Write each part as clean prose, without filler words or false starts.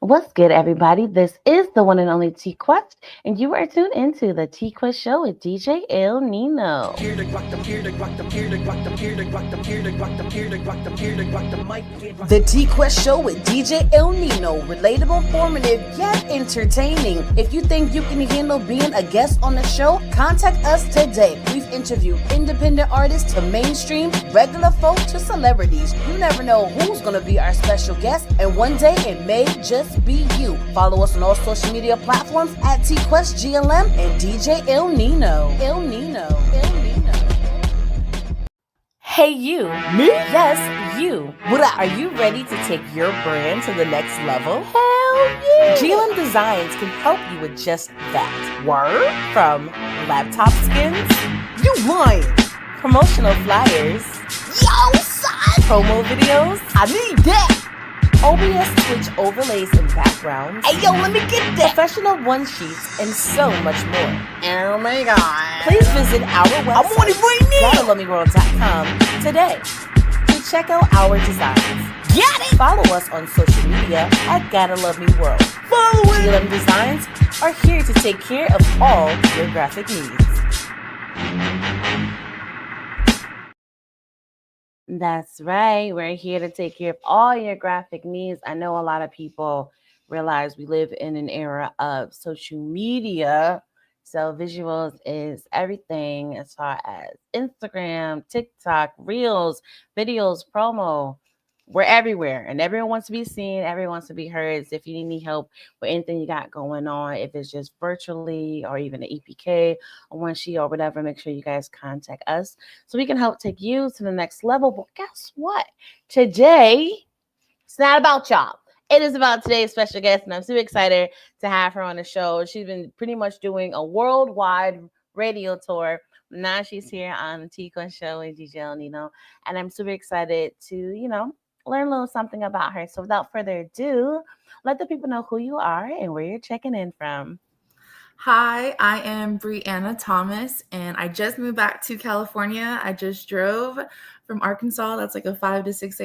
What's good, everybody? This is the one and only T-Quest, and you are tuned into the T-Quest show with DJ ILL NINO. The T-Quest show with DJ ILL NINO. Relatable, informative, yet entertaining. If you think you can handle being a guest on the show, contact us today. We've interviewed independent artists to mainstream, regular folk to celebrities. You never know who's going to be our special guest, and one day it may just be you. Follow us on all social media platforms at TQuestGLM and DJ ILL NINO. ILL NINO. ILL NINO. Hey you. Me? Yes, you. What up? Are you ready to take your brand to the next level? Hell yeah! GLM Designs can help you with just that. Word? From laptop skins, You lying? promotional flyers, Yo, son! promo videos, I need that! OBS Twitch overlays and backgrounds, Hey, yo, let me get that! professional one sheets, and so much more. Oh my god. Please visit our I'm on it website, right now! GottaLoveMeWorld.com today to check out our designs. Got it! Follow us on social media at Gotta Love Me World. Follow it! GLM Designs are here to take care of all your graphic needs. That's right. We're here to take care of all your graphic needs. I know a lot of people realize we live in an era of social media. So visuals is everything as far as Instagram, TikTok, Reels, videos, promo. We're everywhere and everyone wants to be seen. Everyone wants to be heard. So if you need any help with anything you got going on, if it's just virtually or even an EPK or one sheet or whatever, make sure you guys contact us so we can help take you to the next level. But guess what? Today, it's not about y'all. It is about today's special guest, and I'm super excited to have her on the show. She's been pretty much doing a worldwide radio tour. Now she's here on the T-Quest show with DJ ILL NINO, and I'm super excited to, learn a little something about her. So without further ado, let the people know who you are and where you're checking in from. Hi, I am Br3anna Thomas, and I just moved back to California. I just drove from Arkansas. That's like a 5 to 6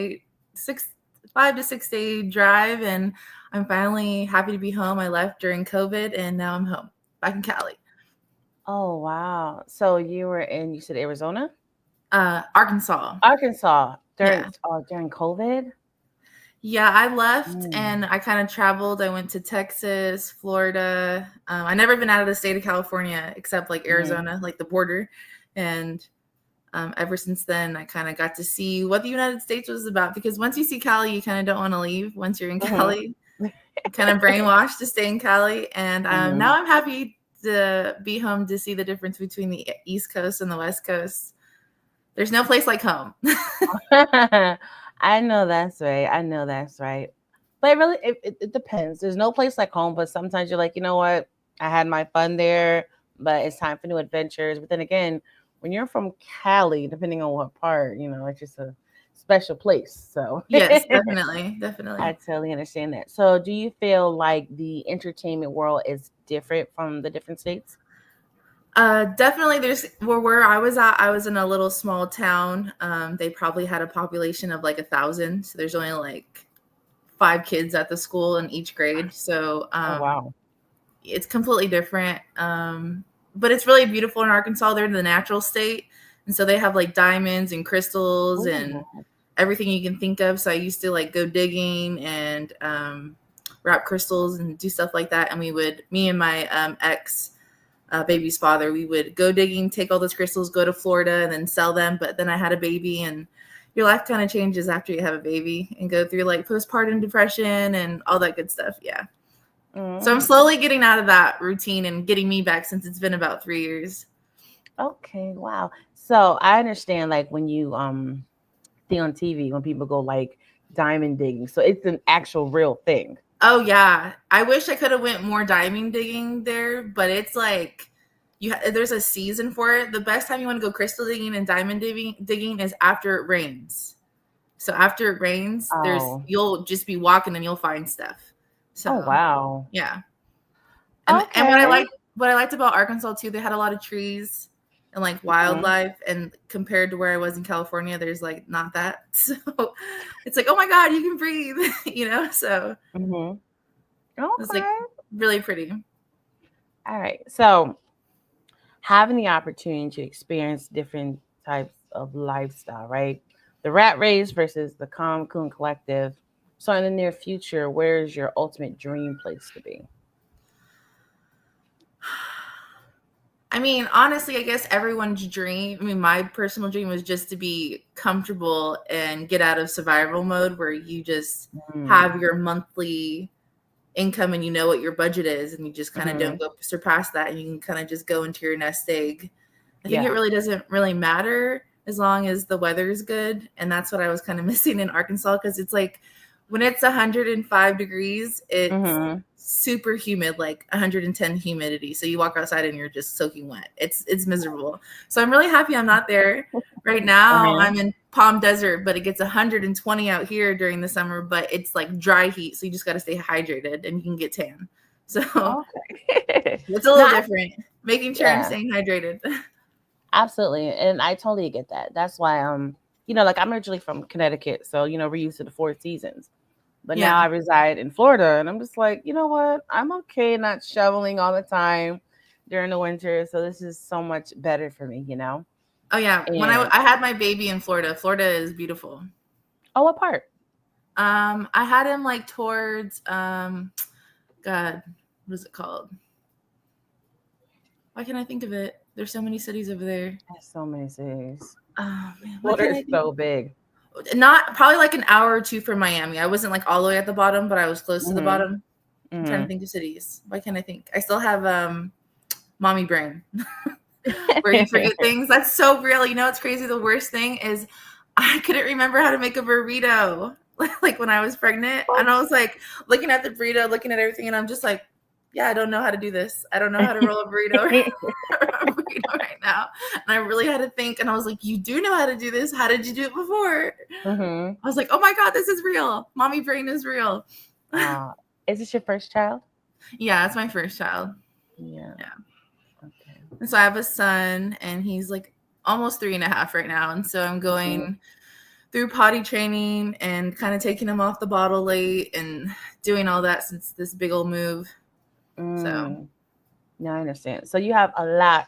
day drive, and I'm finally happy to be home. I left during COVID, and now I'm home, back in Cali. Oh, wow. So you said Arizona? Arkansas. Arkansas during, Yeah. during COVID? Yeah, I left Mm. and I kind of traveled. I went to Texas, Florida. I never been out of the state of California except like Arizona, like the border. And ever since then, I kind of got to see what the United States was about, because once you see Cali, you kind of don't want to leave. Once you're in Cali, kind of brainwashed to stay in Cali. And now I'm happy to be home to see the difference between the East Coast and the West Coast. There's no place like home. I know that's right. But it depends. There's no place like home, but sometimes you're like, you know what? I had my fun there, but it's time for new adventures. But then again, when you're from Cali, depending on what part, it's just a special place. So Yes, definitely. I totally understand that. So do you feel like the entertainment world is different from the different states? Definitely. There's where I was at. I was in a little small town. They probably had a population of like 1,000. So there's only like 5 kids at the school in each grade. So Oh, wow. it's completely different. But it's really beautiful in Arkansas. They're in the natural state, and so they have like diamonds and crystals and Ooh. everything you can think of. So I used to like go digging and wrap crystals and do stuff like that. And me and my ex baby's father, we would go digging, take all those crystals, go to Florida, and then sell them. But then I had a baby, and your life kind of changes after you have a baby and go through like postpartum depression and all that good stuff. Yeah. So I'm slowly getting out of that routine and getting me back, since it's been about 3 years. Okay, wow. So I understand, like, when you see on TV when people go like diamond digging. So it's an actual real thing. Oh yeah, I wish I could have went more diamond digging there, but it's like there's a season for it. The best time you want to go crystal digging and diamond digging is after it rains. So after it rains, you'll just be walking and you'll find stuff. So Oh, wow. yeah. And what I liked about Arkansas too, they had a lot of trees and like wildlife, and compared to where I was in California, there's like not that. So it's like, oh my God, you can breathe, So It's like Okay. really pretty. All right. So, having the opportunity to experience different types of lifestyle, right? The rat race versus the calm coon collective. So, in the near future, where is your ultimate dream place to be? I mean, honestly, I guess everyone's dream. I mean, my personal dream was just to be comfortable and get out of survival mode where you just Mm. have your monthly income and you know what your budget is and you just kind of Hmm. don't go surpass that and you can kind of just go into your nest egg. I think it Yeah. really doesn't really matter as long as the weather is good. And that's what I was kind of missing in Arkansas because it's like when it's 105 degrees, it's Hmm. super humid, like 110 humidity. So you walk outside and you're just soaking wet. It's miserable. So I'm really happy I'm not there. Right now Uh-huh. I'm in Palm Desert, but it gets 120 out here during the summer, but it's like dry heat. So you just got to stay hydrated and you can get tan. So Okay. it's a No, little different. Making sure I'm yeah, staying hydrated. absolutely. And I totally get that. That's why, like I'm originally from Connecticut. So, we're used to the four seasons. But now Yeah. I reside in Florida, and I'm just like, you know what? I'm okay not shoveling all the time during the winter. So this is so much better for me. Oh yeah. When And I had my baby in Florida, Florida is beautiful. oh, what part? I had him like towards God, what is it called? Why can't I think of it? There's so many cities over there. There's so many cities. Oh man, why Florida can't is I think? so big. Not probably like an hour or two from Miami. I wasn't like all the way at the bottom, but I was close to the Hmm. bottom. I'm trying to Hmm. think of cities. Why can't I think? I still have mommy brain where you forget things. That's so real. You know what's crazy? The worst thing is I couldn't remember how to make a burrito like when I was pregnant. And I was like looking at the burrito, looking at everything, and I'm just like, yeah, I don't know how to do this. I don't know how to roll a burrito, burrito right now. And I really had to think, and I was like, you do know how to do this. How did you do it before? Hmm. I was like, oh my God, this is real. Mommy brain is real. Is this your first child? Yeah, it's my first child. Yeah. Yeah. Okay. And so I have a son, and he's like almost 3.5 right now. And so I'm going through potty training and kind of taking him off the bottle late and doing all that since this big old move. So Mm. Now I understand. So you have a lot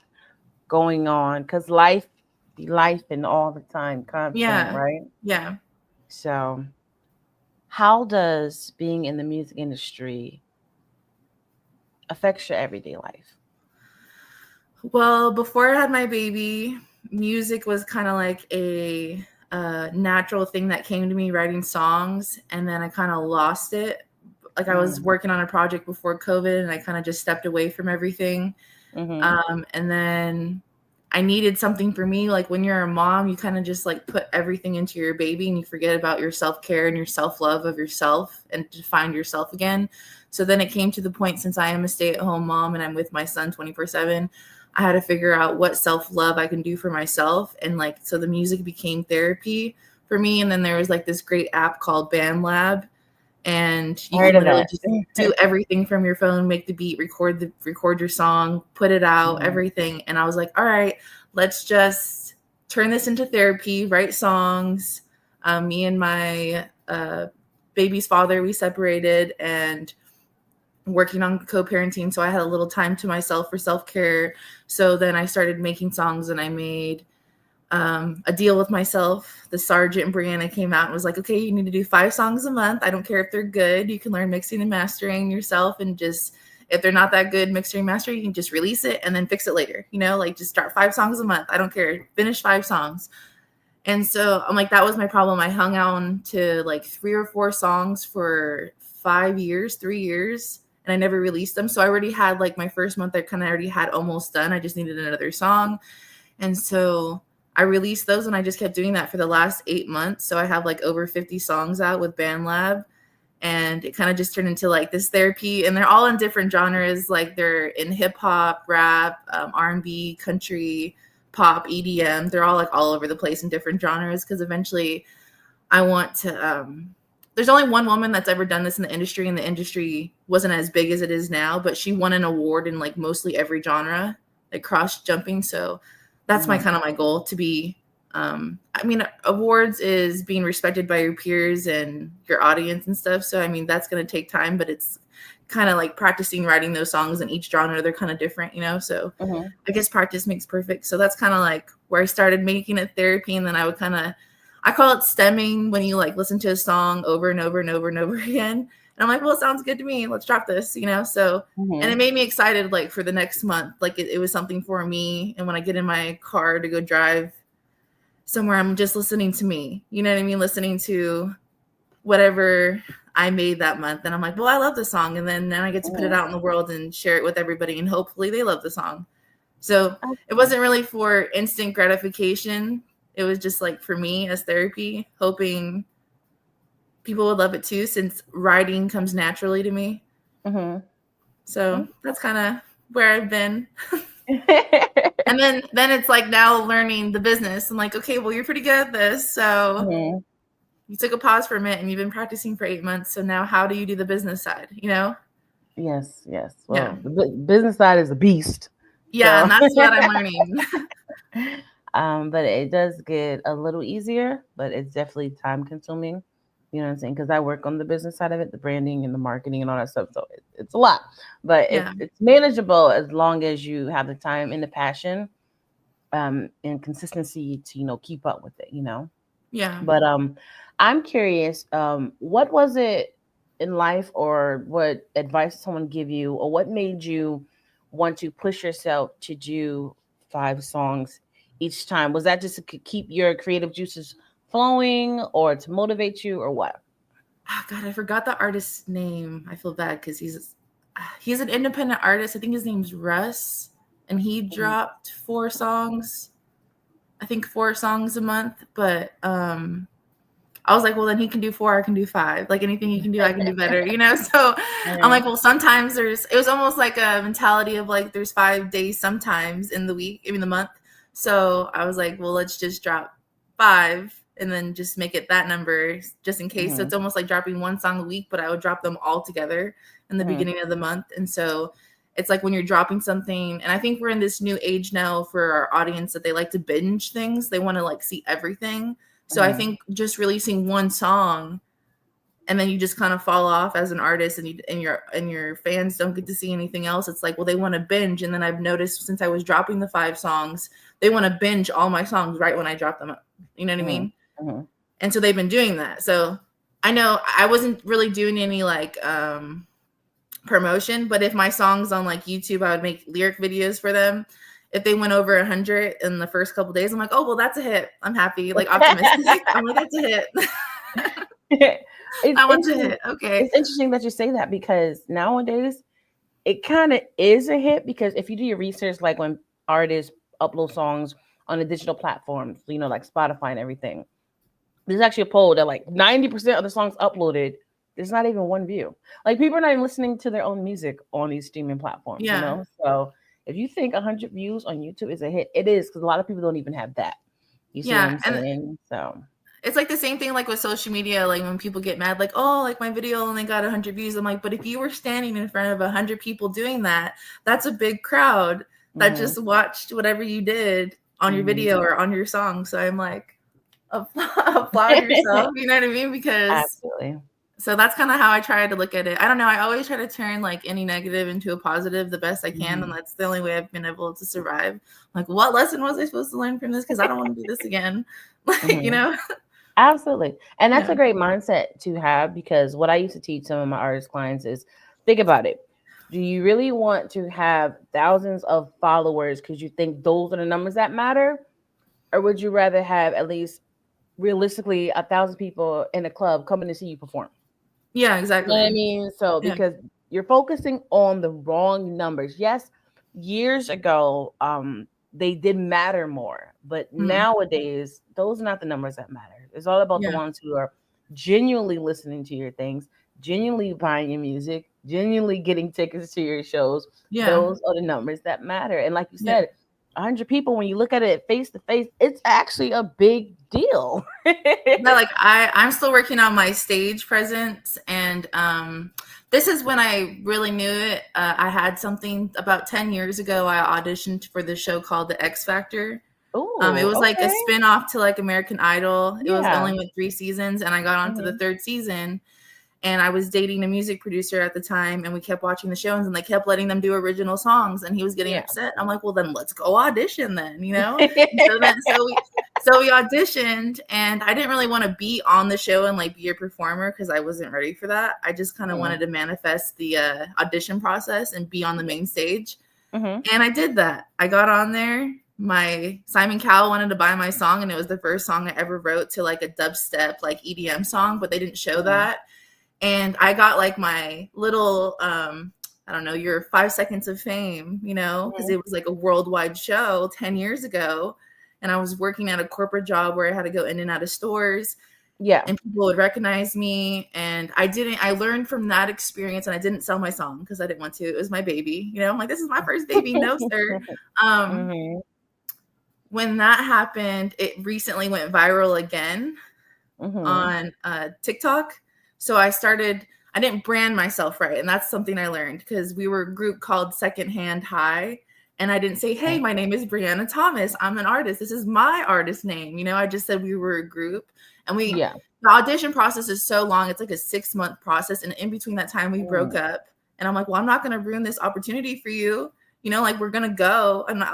going on because life be life and all the time, constant, yeah, right? yeah. So how does being in the music industry affect your everyday life? Well, before I had my baby, music was kind of like a natural thing that came to me, writing songs, and then I kind of lost it. Like I was Mm. working on a project before COVID, and I kind of just stepped away from everything. Mm-hmm. And then I needed something for me. Like when you're a mom, you kind of just like put everything into your baby and you forget about your self-care and your self-love of yourself and to find yourself again. So then it came to the point, since I am a stay-at-home mom and I'm with my son 24/7, I had to figure out what self-love I can do for myself. And like, so the music became therapy for me. And then there was like this great app called BandLab, and I you heard can of literally that. just do everything from your phone, make the beat, record your song, put it out, Mhm. everything. And I was like, all right, let's just turn this into therapy, write songs. Me and my baby's father, we separated and working on co-parenting, so I had a little time to myself for self-care. So then I started making songs, and I made a deal with myself. The Sergeant Br3anna came out and was like, okay, you need to do 5 songs a month. I don't care if they're good. You can learn mixing and mastering yourself, and just if they're not that good mixing and mastering, you can just release it and then fix it later. Like just start 5 songs a month. I don't care. Finish 5 songs. And so I'm like, that was my problem. I hung on to like 3 or 4 songs for 5 years, 3 years, and I never released them. So I already had like my first month, I kind of already had almost done. I just needed another song. And so I released those, and I just kept doing that for the last 8 months. So I have like over 50 songs out with BandLab, and it kind of just turned into like this therapy. And they're all in different genres. Like they're in hip hop, rap, R&B, country, pop, EDM. They're all like all over the place in different genres, because eventually I want to. There's only one woman that's ever done this in the industry, and the industry wasn't as big as it is now, but she won an award in like mostly every genre, like cross jumping. So that's my Mhm. kind of my goal, to be I mean, awards is being respected by your peers and your audience and stuff. So, I mean, that's going to take time, but it's kind of like practicing writing those songs in each genre. They're kind of different, So I guess practice makes perfect. So that's kind of like where I started making it therapy. And then I would I call it stemming when you like listen to a song over and over and over and over again. And I'm like, well, it sounds good to me. Let's drop this, So, and it made me excited, like for the next month, like it was something for me. And when I get in my car to go drive somewhere, I'm just listening to me, you know what I mean? Listening to whatever I made that month. And I'm like, well, I love the song. And then I get to put it out in the world and share it with everybody. And hopefully they love the song. So it wasn't really for instant gratification. It was just like for me as therapy, hoping people would love it too, since writing comes naturally to me. So that's kind of where I've been. And then it's like now learning the business. I'm like, okay, well, you're pretty good at this. So you took a pause for a minute and you've been practicing for 8 months. So now how do you do the business side, Yes. Well, the business side is a beast. Yeah, so. And that's what I'm learning. But it does get a little easier, but it's definitely time consuming. You know what I'm saying? Because I work on the business side of it, the branding and the marketing and all that stuff. So it's a lot, but it's manageable as long as you have the time and the passion and consistency to, keep up with it, Yeah. But I'm curious, what was it in life, or what advice did someone give you, or what made you want to push yourself to do 5 songs each time? Was that just to keep your creative juices flowing, or to motivate you, or what? Oh, God, I forgot the artist's name. I feel bad because he's an independent artist. I think his name's Russ, and he dropped 4 songs. I think 4 songs a month, but I was like, well, then he can do 4, I can do 5. Like anything he can do, I can do better, So I'm like, well, sometimes it was almost like a mentality of like, there's 5 days sometimes in the week, the month. So I was like, well, let's just drop 5 and then just make it that number just in case. So it's almost like dropping 1 song a week, but I would drop them all together in the beginning of the month. And so it's like when you're dropping something, and I think we're in this new age now for our audience that they like to binge things. They want to like see everything. So I think just releasing 1 song and then you just kind of fall off as an artist, and your fans don't get to see anything else. It's like, well, they want to binge. And then I've noticed since I was dropping the 5 songs, they want to binge all my songs right when I drop them up. You know what I mean? And so they've been doing that. So I know I wasn't really doing any like promotion, but if my songs on like YouTube, I would make lyric videos for them. If they went over 100 in the first couple of days, I'm like, oh, well, that's a hit. I'm happy, like optimistic. I'm like, that's a hit. I want to hit. Okay. It's interesting that you say that, because nowadays it kind of is a hit, because if you do your research, like when artists upload songs on the digital platforms, like Spotify and everything, there's actually a poll that like 90% of the songs uploaded, there's not even 1 view. Like people are not even listening to their own music on these streaming platforms, So if you think 100 views on YouTube is a hit, it is, because a lot of people don't even have that. You see what I'm saying? So it's like the same thing like with social media. Like when people get mad, like, oh, like my video only got 100 views. I'm like, but if you were standing in front of 100 people doing that, that's a big crowd that just watched whatever you did on your video or on your song. So I'm like, applaud yourself. You know what I mean? Because absolutely. So that's kind of how I try to look at it. I don't know. I always try to turn like any negative into a positive the best I can. And that's the only way I've been able to survive. Like, what lesson was I supposed to learn from this? Because I don't want to do this again. Like, Absolutely. And that's a great mindset to have, because what I used to teach some of my artist clients is, think about it. Do you really want to have thousands of followers because you think those are the numbers that matter? Or would you rather have at least realistically 1,000 people in a club coming to see you perform? Yeah, exactly. You know what I mean? So because you're focusing on the wrong numbers. Yes, years ago, they did matter more, but nowadays those are not the numbers that matter. It's all about the ones who are genuinely listening to your things, genuinely buying your music, genuinely getting tickets to your shows. Those are the numbers that matter. And like you said, 100 people, when you look at it face to face, it's actually a big deal. Like I'm still working on my stage presence, and this is when I really knew it. I had something about 10 years ago. I auditioned for this show called The X Factor, It Oh, was like a okay. spin-off to like American Idol. It was Yeah. only went 3 seasons, and I got on to the 3rd season. And I was dating a music producer at the time, and we kept watching the shows, and they kept letting them do original songs, and he was getting Yeah. upset. I'm like, well, then let's go audition then, you know? So we auditioned, and I didn't really want to be on the show and like be a performer because I wasn't ready for that. I just kind of wanted to manifest the audition process and be on the main stage. And I did that. I got on there. My Simon Cowell wanted to buy my song, and it was the first song I ever wrote to like a dubstep, like EDM song, but they didn't show that. And I got like my little, I don't know, your 5 seconds of fame, you know, because it was like a worldwide show 10 years ago. And I was working at a corporate job where I had to go in and out of stores. Yeah. And people would recognize me. And I learned from that experience, and I didn't sell my song because I didn't want to. It was my baby, you know, I'm like, this is my first baby. No, sir. When that happened, it recently went viral again on TikTok. So I didn't brand myself right. And that's something I learned because we were a group called Secondhand High. And I didn't say, hey, my name is Br3anna Thomas. I'm an artist. This is my artist name. You know, I just said we were a group. And the audition process is so long. It's like a 6-month process. And in between that time, we broke up. And I'm like, well, I'm not going to ruin this opportunity for you. You know, like, we're going to go. I'm not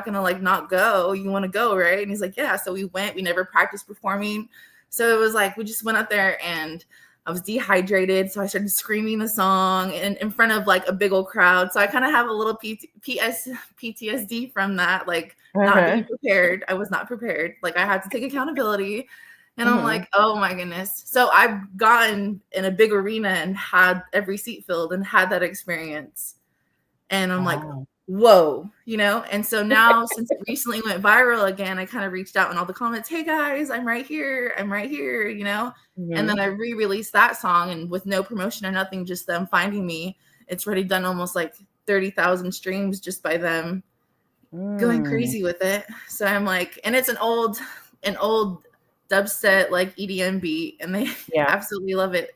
going to like not go. You want to go, right? And he's like, yeah. So we went. We never practiced performing. So it was like, we just went up there, and I was dehydrated. So I started screaming the song in front of like a big old crowd. So I kind of have a little PTSD from that, like not being prepared. I was not prepared. Like, I had to take accountability. And I'm like, oh my goodness. So I've gotten in a big arena and had every seat filled and had that experience. And I'm like, whoa, you know? And so now, since it recently went viral again, I kind of reached out in all the comments, hey guys, I'm right here, you know? And then I re-released that song, and with no promotion or nothing, just them finding me. It's already done almost like 30,000 streams just by them going crazy with it. So I'm like, and it's an old dubstep like EDM beat, and they absolutely love it.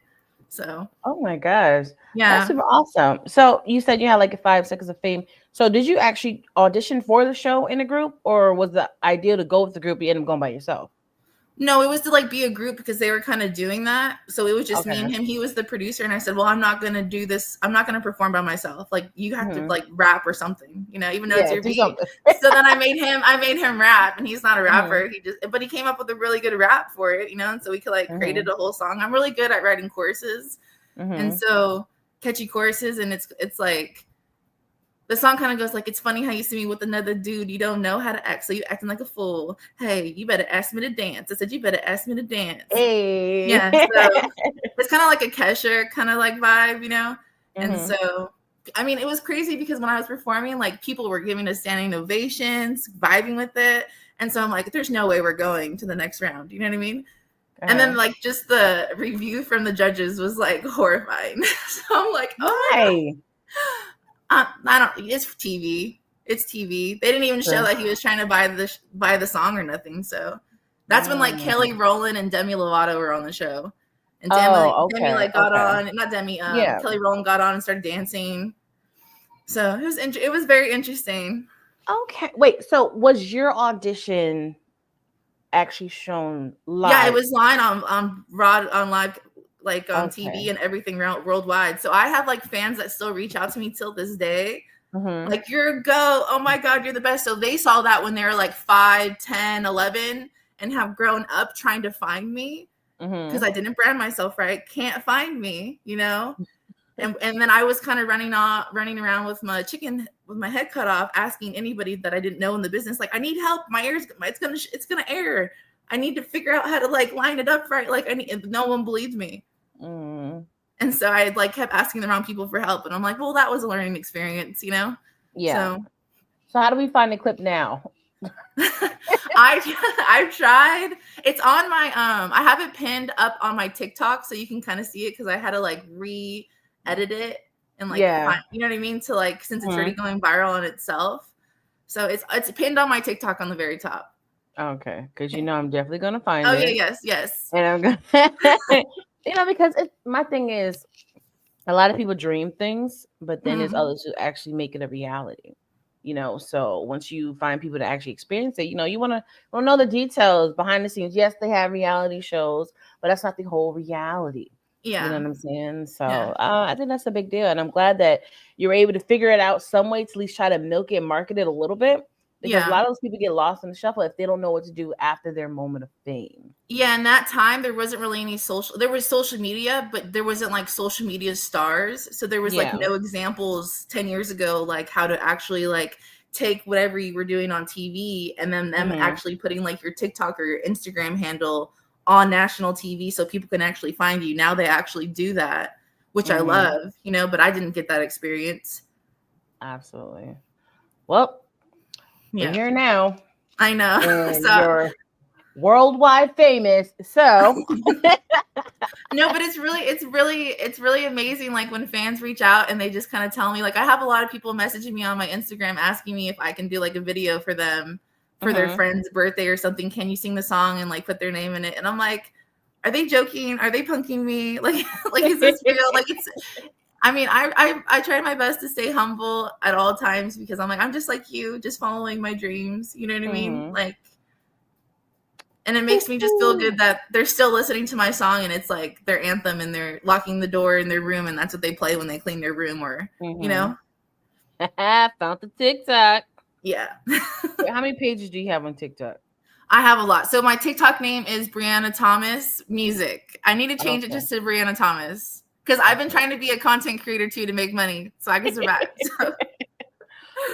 So oh my gosh, yeah, that's super awesome. So you said you had like a 5 seconds of fame. So did you actually audition for the show in a group, or was the idea to go with the group, you end up going by yourself? no, it was to like be a group because they were kind of doing that. So it was just me and him. He was the producer, and I said, well, I'm not going to do this. I'm not going to perform by myself. Like, you have to like rap or something, you know, even though it's your beat. So then I made him rap, and he's not a rapper. But he came up with a really good rap for it, you know? And so we could like created a whole song. I'm really good at writing choruses. And so catchy choruses. And it's like, the song kind of goes like, it's funny how you see me with another dude. You don't know how to act, so you acting like a fool. Hey, you better ask me to dance. I said, you better ask me to dance. Hey. Yeah, so it's kind of like a Kesha kind of like vibe, you know? And so, I mean, it was crazy because when I was performing, like, people were giving us standing ovations, vibing with it. And so I'm like, there's no way we're going to the next round. You know what I mean? And then like just the review from the judges was like horrifying. So I'm like, oh my God. I don't. It's TV. It's TV. They didn't even show that he was trying to buy the song or nothing. So that's when like Kelly Rowland and Demi Lovato were on the show, and Demi like got on. Not Demi. Kelly Rowland got on and started dancing. So it was very interesting. Okay, wait. So was your audition actually shown live? Yeah, it was live on live. Like on TV and everything worldwide. So I have like fans that still reach out to me till this day. Like, you're a go. Oh my God, you're the best. So they saw that when they were like 5, 10, 11 and have grown up trying to find me because I didn't brand myself right. Can't find me, you know? And then I was kind of running around with my head cut off, asking anybody that I didn't know in the business, like, I need help. My ears, it's gonna air. I need to figure out how to like line it up right. Like, no one believed me. And so I like kept asking the wrong people for help, and I'm like, well, that was a learning experience, you know? Yeah. So how do we find the clip now? I've tried. It's on my I have it pinned up on my TikTok, so you can kind of see it because I had to like re-edit it and like find, you know what I mean? To like, since it's already going viral on itself. So it's pinned on my TikTok on the very top. Okay, because you know I'm definitely gonna find it. Oh it. yeah, yes. And I'm gonna you know, because my thing is, a lot of people dream things, but then there's others who actually make it a reality. So once you find people to actually experience it, you want to know the details behind the scenes. Yes, they have reality shows, but that's not the whole reality. You know Yeah. what I'm saying? So Yeah. I think that's a big deal, and I'm glad that you're able to figure it out some way to at least try to milk it and market it a little bit, because a Yeah. lot of those people get lost in the shuffle if they don't know what to do after their moment of fame. Yeah, in that time there wasn't really any there was social media, but there wasn't like social media stars. So there was like Yeah. no examples 10 years ago, like how to actually like take whatever you were doing on TV and then them Mhm. actually putting like your TikTok or your Instagram handle on national TV so people can actually find you. Now they actually do that, which I Mhm. love, but I didn't get that experience. Absolutely. Well, we're Yeah, here now, I know. and So you're worldwide famous. So no, but it's really amazing. Like when fans reach out and they just kind of tell me, like I have a lot of people messaging me on my Instagram asking me if I can do like a video for them for their Mhm. friend's birthday or something. Can you sing the song and like put their name in it? And I'm like, are they joking? Are they punking me? Like is this real? Like it's. I mean, I try my best to stay humble at all times because I'm like I'm just like you, just following my dreams. You know what I mean? Mhm. Like. And it makes me just feel good that they're still listening to my song and it's like their anthem and they're locking the door in their room and that's what they play when they clean their room or, Mhm. Found the TikTok. Yeah. Wait, how many pages do you have on TikTok? I have a lot. So my TikTok name is Br3anna Thomas Music. I need to change it Okay. just to Br3anna Thomas because I've been trying to be a content creator too to make money so I can survive. So,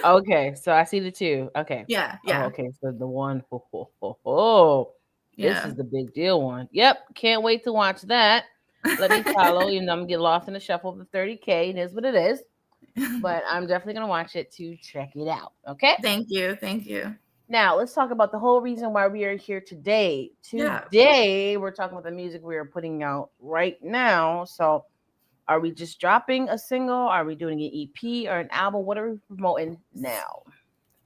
Okay, so I see the two. Okay. yeah. Oh, Yeah. okay. So the one, this Yeah. is the big deal one. Yep, can't wait to watch that. Let me follow. I'm gonna get lost in the shuffle of the 30K. It is what it is. But I'm definitely gonna watch it to check it out. Okay. Thank you. Thank you. Now let's talk about the whole reason why we are here today. Yeah. Today we're talking about the music we are putting out right now. So are we just dropping a single? Are we doing an EP or an album? What are we promoting now?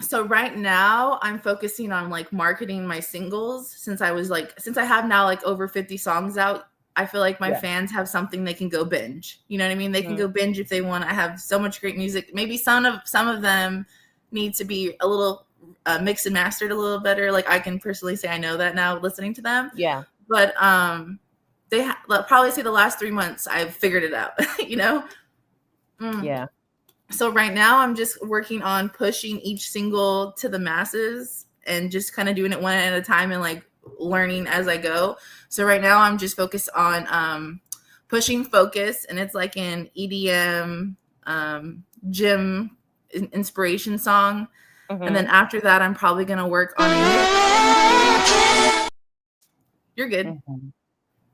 So right now I'm focusing on like marketing my singles since I have now like over 50 songs out. I feel like my Yeah. fans have something they can go binge. You know what I mean? They can Mhm. go binge if they want. I have so much great music. Maybe some of them need to be a little mixed and mastered a little better. Like I can personally say I know that now listening to them. Yeah. But they'll probably say the last 3 months I've figured it out, you know? Mm. Yeah. So right now I'm just working on pushing each single to the masses and just kind of doing it one at a time and like learning as I go. So right now I'm just focused on pushing Focus, and it's like an EDM gym inspiration song. And then Mhm. after that I'm probably going to work on You're good. Mhm.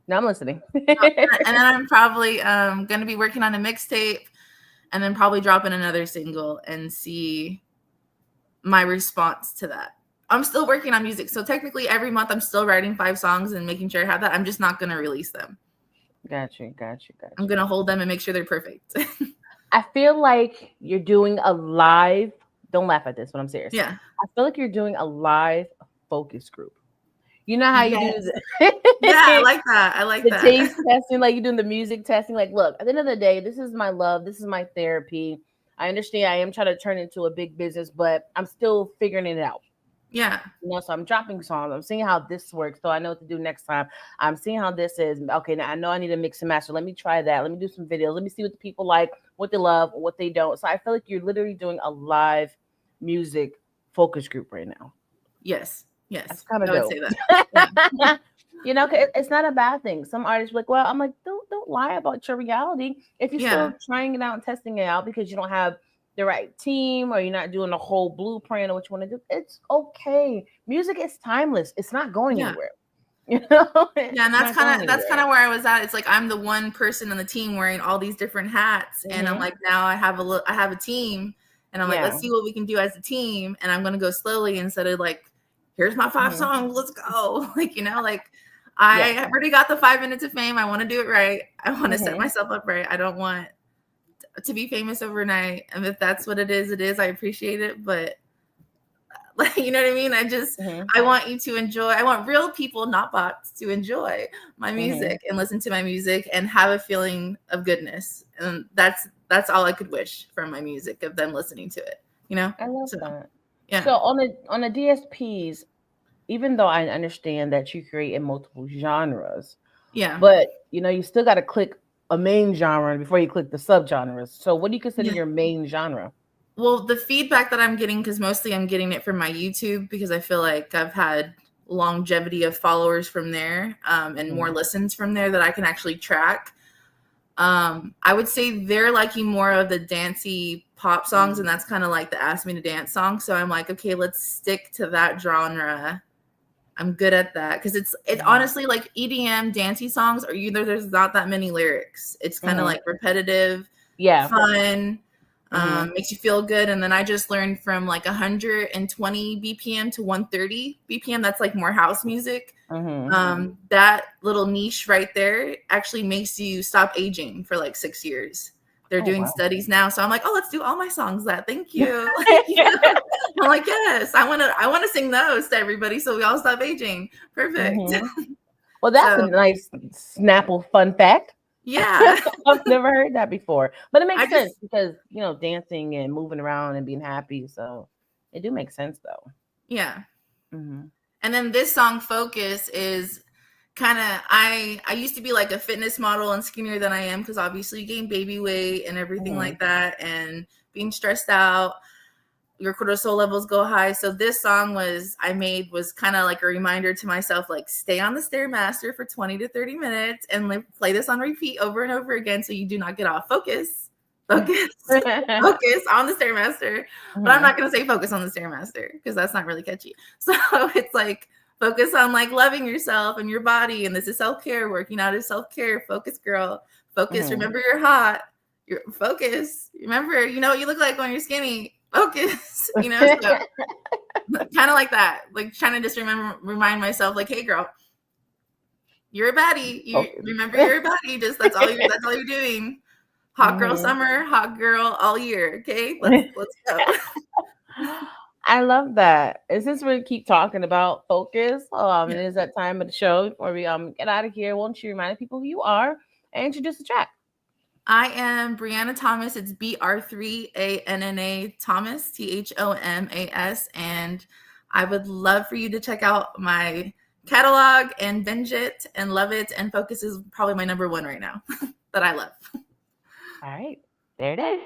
Now I'm listening. And then I'm probably going to be working on a mixtape and then probably dropping another single and see my response to that. I'm still working on music. So technically every month I'm still writing 5 songs and making sure I have that. I'm just not going to release them. Got you. I'm going to hold them and make sure they're perfect. I feel like you're doing a live. Don't laugh at this, but I'm serious. Yeah. I feel like you're doing a live focus group. You know how you do Yes. the Yeah, I like that. I like the that. taste testing, like you're doing the music testing. Like, look, at the end of the day, this is my love. This is my therapy. I understand I am trying to turn it into a big business, but I'm still figuring it out. Yeah. So I'm dropping songs. I'm seeing how this works, so I know what to do next time. I'm seeing how this is. Okay, now I know I need to mix and master. Let me try that. Let me do some videos. Let me see what the people like, what they love, what they don't. So I feel like you're literally doing a live music focus group right now. Yes. That's Yes. kind of I would dope. say that. Yeah. 'Cause it's not a bad thing. Some artists are like, well, I'm like, don't lie about your reality. If you're Yeah. still trying it out and testing it out because you don't have the right team or you're not doing the whole blueprint of what you want to do, it's okay. Music is timeless. It's not going Yeah. anywhere. Yeah, and that's kind of where I was at. It's like I'm the one person on the team wearing all these different hats, and I'm Mhm. like, now I have a team, and I'm like, Yeah. let's see what we can do as a team, and I'm gonna go slowly instead of like, here's my 5 Mhm. songs, let's go. Like I Yeah. already got the 5 minutes of fame. I want to do it right. I want to set Mhm. myself up right. I don't want to be famous overnight, and if that's what it is, it is. I appreciate it, but like, you know what I mean? Mhm. I want you to enjoy. I want real people, not bots, to enjoy my music and listen to my music and have a feeling of goodness. And that's all I could wish from my music, of them listening to it. you know? I love So, that. yeah. So on the DSPs, even though I understand that you create in multiple genres, Yeah. but you still got to click a main genre before you click the subgenres. So what do you consider Yeah. your main genre? Well, the feedback that I'm getting, because mostly I'm getting it from my YouTube, because I feel like I've had longevity of followers from there, and more listens from there that I can actually track. I would say they're liking more of the dancey pop songs, and that's kind of like the Ask Me to Dance song. So I'm like, okay, let's stick to that genre. I'm good at that because it honestly, like EDM dancey songs are either there's not that many lyrics. It's kind of like repetitive, Yeah. fun, makes you feel good. And then I just learned from like 120 BPM to 130 BPM. That's like more house music. That little niche right there actually makes you stop aging for like 6 years. They're doing studies now. So I'm like, oh, let's do all my songs that. Thank you. I'm like, yes, I want to sing those to everybody so we all stop aging. Perfect. Well, that's a nice Snapple fun fact. Yeah. I've never heard that before. But it makes sense because, dancing and moving around and being happy. So it do make sense though. Yeah. And then this song Focus is kind of, I used to be like a fitness model and skinnier than I am because obviously you gain baby weight and everything like that, and being stressed out, your cortisol levels go high. So this song was kind of like a reminder to myself, like stay on the Stairmaster for 20 to 30 minutes and play this on repeat over and over again so you do not get off. Focus on the Stairmaster. But I'm not going to say focus on the Stairmaster because that's not really catchy. So it's like focus on like loving yourself and your body. And this is self-care. Working out is self-care. Focus, girl. Focus. Remember you're hot. Focus. Remember, you know what you look like when you're skinny. Focus. So, kind of like that. Like trying to just remind myself, like, hey, girl, you're a baddie. Remember you're a baddie. Just that's all you're doing. Hot girl summer, hot girl all year. Okay, let's go. I love that. And since we keep talking about focus, it is that time of the show before we get out of here. Won't you remind people who you are and introduce the track? I am Br3anna Thomas. It's Br3anna Thomas, Thomas, and I would love for you to check out my catalog and binge it and love it. And Focus is probably my number one right now that I love. All right, there it is.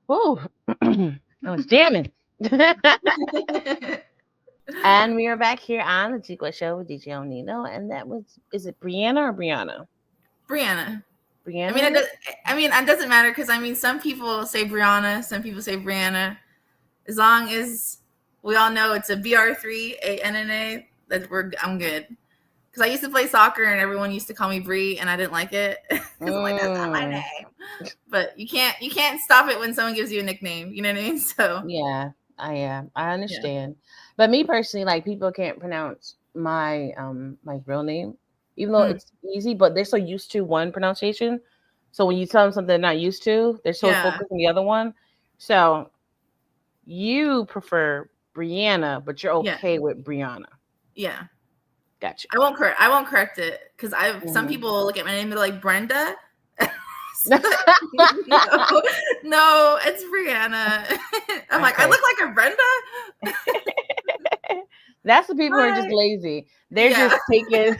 Woo. I was jamming. And we are back here on the T-Quest show with DJ ILL NINO. And that was, is it Br3anna or Br3anna? Br3anna. Br3anna? It doesn't matter because some people say Br3anna, some people say Br3anna. As long as we all know it's a Br3ANNA, I'm good. Because I used to play soccer and everyone used to call me Bree and I didn't like it. Because I'm like, that's not my name. But you can't stop it when someone gives you a nickname. You know what I mean? So yeah, I understand. Yeah. But me personally, like, people can't pronounce my my real name, even though it's easy, but they're so used to one pronunciation. So when you tell them something they're not used to, they're so focused on the other one. So you prefer Br3anna, but you're okay with Br3anna. Yeah. Gotcha. I won't correct it because some people look at my name and they're like Brenda. no, it's Br3anna. I'm like, I look like a Brenda. That's the people who are just lazy. They're just taking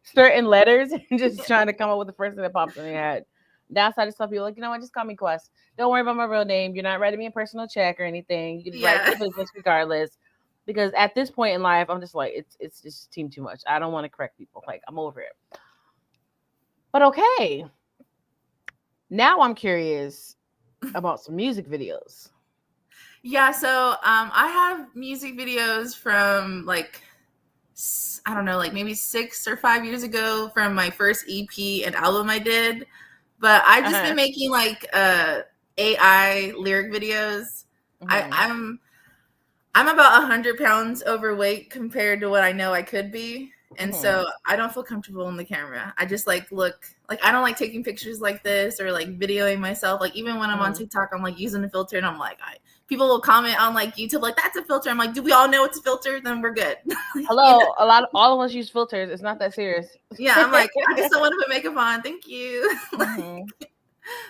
certain letters and just trying to come up with the first thing that pops in their head. That's how I just tell people, like, you know what, just call me Quest. Don't worry about my real name. You're not writing me a personal check or anything. You can write the business regardless. Because at this point in life, I'm just like, it's just too much. I don't want to correct people. Like, I'm over it. But okay. Now I'm curious about some music videos. Yeah, so I have music videos from like, I don't know, like maybe 6 or 5 years ago from my first EP and album I did. But I've just been making like AI lyric videos. I'm about 100 pounds overweight compared to what I know I could be. And so I don't feel comfortable in the camera. I just like look like I don't like taking pictures like this or like videoing myself. Like even when I'm on TikTok, I'm like using a filter and I'm like, people will comment on like YouTube, like that's a filter. I'm like, do we all know it's a filter? Then we're good. Hello, all of us use filters. It's not that serious. Yeah, I'm like, I just don't want to put makeup on. Thank you.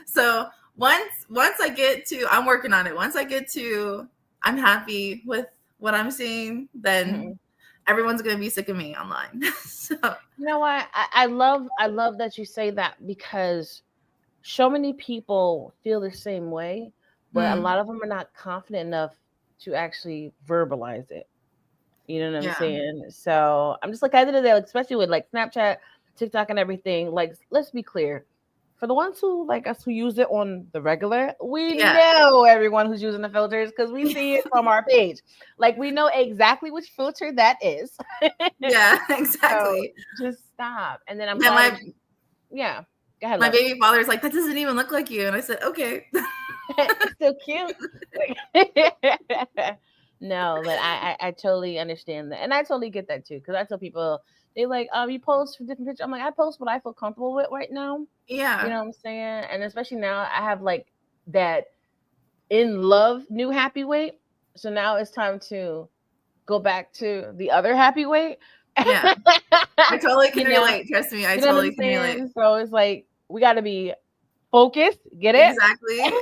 So once I get to, I'm working on it. Once I get to, I'm happy with what I'm seeing, then everyone's gonna be sick of me online. So you know what? I love that you say that because so many people feel the same way, but a lot of them are not confident enough to actually verbalize it. You know what I'm saying? So I'm just like, at the end of the day, like, especially with like Snapchat, TikTok, and everything. Like, let's be clear. For the ones who like us who use it on the regular, we know everyone who's using the filters because we see it from our page. Like, we know exactly which filter that is. Yeah, exactly. So just stop. And then I'm Go ahead. My baby father's like, that doesn't even look like you. And I said, okay. It's still cute. No, but I totally understand that. And I totally get that too. Because I tell people, they like, you post for different pictures. I'm like, I post what I feel comfortable with right now. Yeah. You know what I'm saying? And especially now I have like that in love new happy weight. So now it's time to go back to the other happy weight. Yeah. I totally can relate. Trust me. I totally can relate. So it's like, we got to be focused. Get it?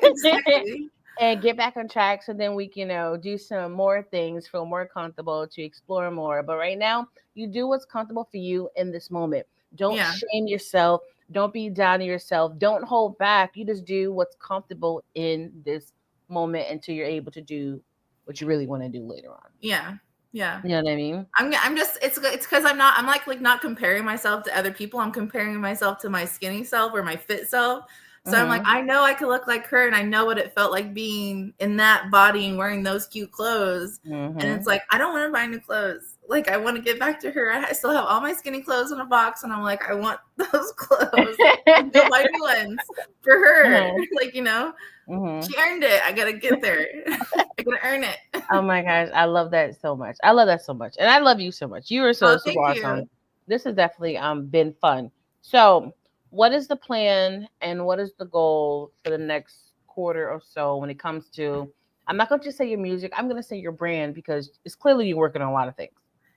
Exactly. And get back on track so then we can, do some more things, feel more comfortable, to explore more. But right now, you do what's comfortable for you in this moment. Don't shame yourself. Don't be down on yourself. Don't hold back. You just do what's comfortable in this moment until you're able to do what you really want to do later on. Yeah. Yeah. You know what I mean? I'm just, it's because I'm not comparing myself to other people. I'm comparing myself to my skinny self or my fit self. So I'm like, I know I could look like her and I know what it felt like being in that body and wearing those cute clothes. And it's like, I don't want to buy new clothes. Like, I want to get back to her. I still have all my skinny clothes in a box and I'm like, I want those clothes. Go buy new ones for her. Like, she earned it. I got to get there. I got to earn it. Oh my gosh. I love that so much. And I love you so much. You are so super awesome. This has definitely been fun. So what is the plan and what is the goal for the next quarter or so when it comes to, I'm not going to just say your music, I'm going to say your brand because it's clearly you're working on a lot of things.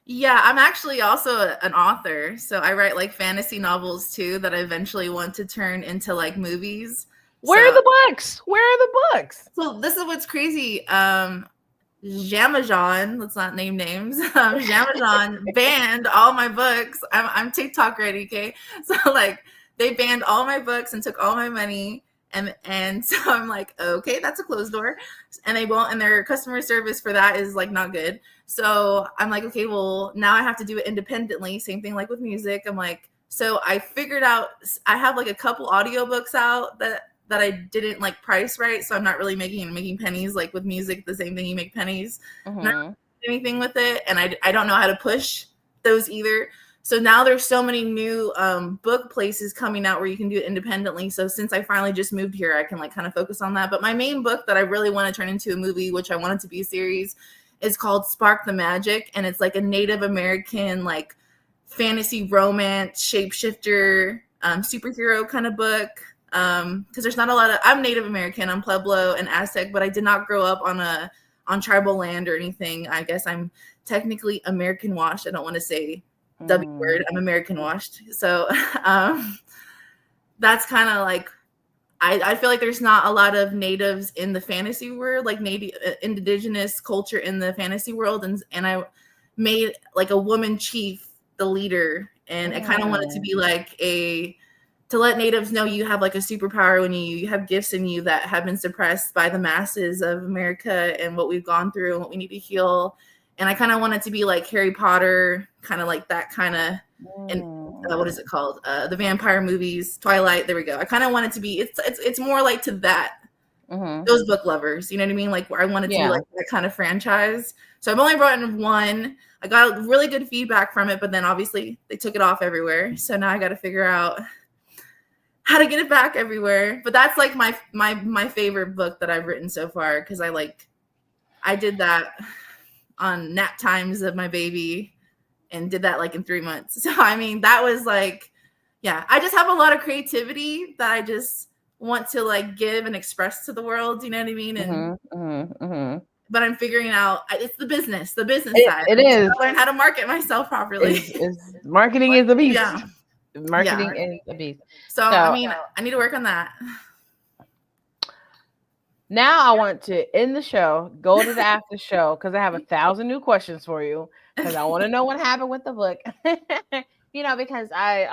Yeah, I'm actually also an author. So I write like fantasy novels too that I eventually want to turn into like movies. Where are the books? So this is what's crazy. Jamajon, let's not name names. Jamajon banned all my books. I'm TikTok ready, okay? So like, they banned all my books and took all my money. And so I'm like, okay, that's a closed door. And they won't, and their customer service for that is like not good. So I'm like, okay, well, now I have to do it independently. Same thing like with music. I'm like, so I figured out I have like a couple audiobooks out that I didn't like price right. So I'm not really making pennies. Like with music, the same thing, you make pennies. Not anything with it. And I don't know how to push those either. So now there's so many new book places coming out where you can do it independently. So since I finally just moved here, I can like kind of focus on that. But my main book that I really want to turn into a movie, which I want it to be a series, is called Spark the Magic. And it's like a Native American, like fantasy romance, shapeshifter, superhero kind of book. Because there's not a lot of, I'm Native American, I'm Pueblo and Aztec, but I did not grow up on tribal land or anything. I guess I'm technically American washed. I don't want to say W word. I'm American washed. So that's kind of like, I feel like there's not a lot of natives in the fantasy world, like native indigenous culture in the fantasy world. And I made like a woman chief the leader. And I kind of wanted to be like to let natives know you have like a superpower when you have gifts in you that have been suppressed by the masses of America and what we've gone through and what we need to heal. And I kind of want it to be like Harry Potter, kind of like that kind of, and what is it called? The vampire movies, Twilight. There we go. I kind of want it to be. It's more like to that. Those book lovers, you know what I mean? Like where I want it to be like that kind of franchise. So I've only brought in one. I got really good feedback from it, but then obviously they took it off everywhere. So now I got to figure out how to get it back everywhere. But that's like my favorite book that I've written so far because I did that on nap times of my baby and did that like in 3 months. So, I mean, that was like, yeah, I just have a lot of creativity that I just want to like give and express to the world. You know what I mean? And, but I'm figuring out it's the business side. It is. Learn how to market myself properly. Marketing is a beast. Yeah. Marketing is a beast. So, I mean, I need to work on that. Now I want to end the show, go to the after show, because I have 1,000 new questions for you, because I want to know what happened with the book. You know, because I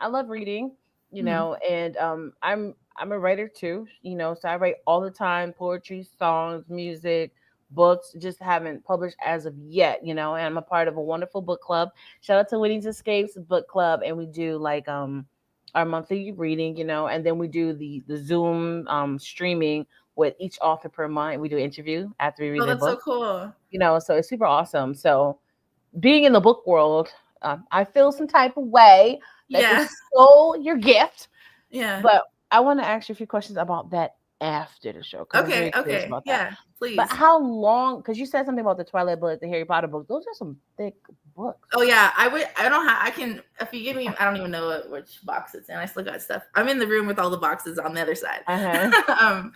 love reading, you know, and I'm a writer too, you know, so I write all the time, poetry, songs, music, books, just haven't published as of yet, you know, and I'm a part of a wonderful book club. Shout out to Winnie's Escapes Book Club, and we do like our monthly reading, you know, and then we do the Zoom streaming with each author per month. We do an interview after we read their book. That's so cool. You know, so it's super awesome. So being in the book world, I feel some type of way that you stole your gift. Yeah. But I want to ask you a few questions about that after the show. Okay. Yeah, please. But how long, because you said something about the Twilight book, the Harry Potter book. Those are some thick books. Oh yeah, if you give me, I don't even know which box it's in. I still got stuff. I'm in the room with all the boxes on the other side. I'm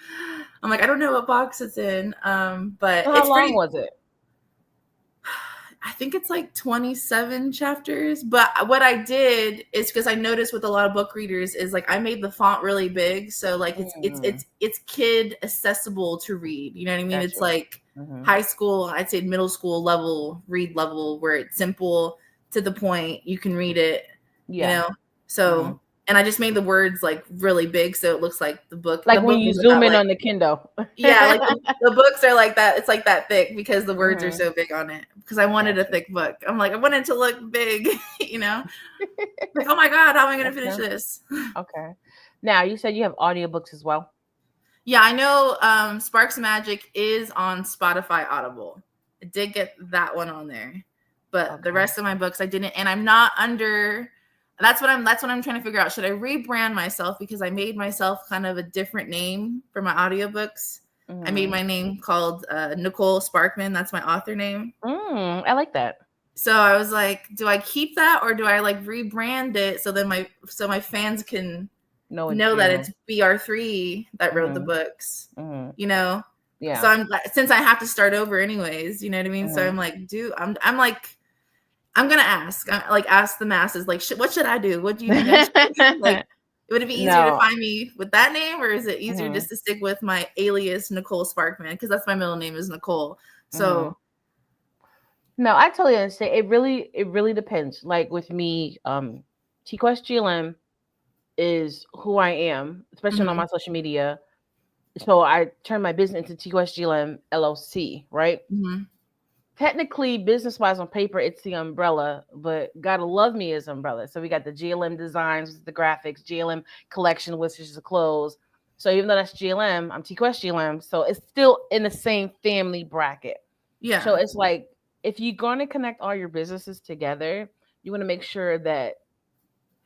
like, I don't know what box it's in. But so how long was it? I think it's like 27 chapters. But what I did is, because I noticed with a lot of book readers, is like I made the font really big, so like it's kid accessible to read. You know what I mean? Gotcha. It's like high school, I'd say middle school level read level, where it's simple to the point. You can read it. You know. So and I just made the words like really big, so it looks like the book. Like when you zoom in on the Kindle. Yeah, like the books are like that. It's like that thick because the words are so big on it. Because I wanted a thick book. I'm like, I want it to look big, you know? Like, oh my God, how am I going to finish this? Okay. Now, you said you have audiobooks as well? Yeah, I know Sparks Magic is on Spotify Audible. I did get that one on there. But the rest of my books I didn't. And I'm not under... That's what I'm trying to figure out. Should I rebrand myself? Because I made myself kind of a different name for my audiobooks. I made my name called Nicole Sparkman. That's my author name. I like that. So I was like, do I keep that or do I like rebrand it so then my fans can know that it's BR3 that wrote the books, you know? Yeah. So since I have to start over anyways, you know what I mean? So I'm like, I'm gonna ask the masses, like, what should I do? What do you think? Like, would it be easier to find me with that name, or is it easier just to stick with my alias Nicole Sparkman? Because that's my middle name is Nicole. So no, I totally understand. It really depends. Like with me, TQuestGLM is who I am, especially on Mm-hmm. my social media. So I turned my business into TQuestGLM LLC, right? Mm-hmm. Technically, business wise on paper, it's the umbrella, but gotta love me is umbrella. So we got the GLM designs, the graphics, GLM collection, which is the clothes. So even though that's GLM, I'm TQuest GLM. So it's still in the same family bracket. So Yeah. it's like if you're going to connect all your businesses together, you want to make sure that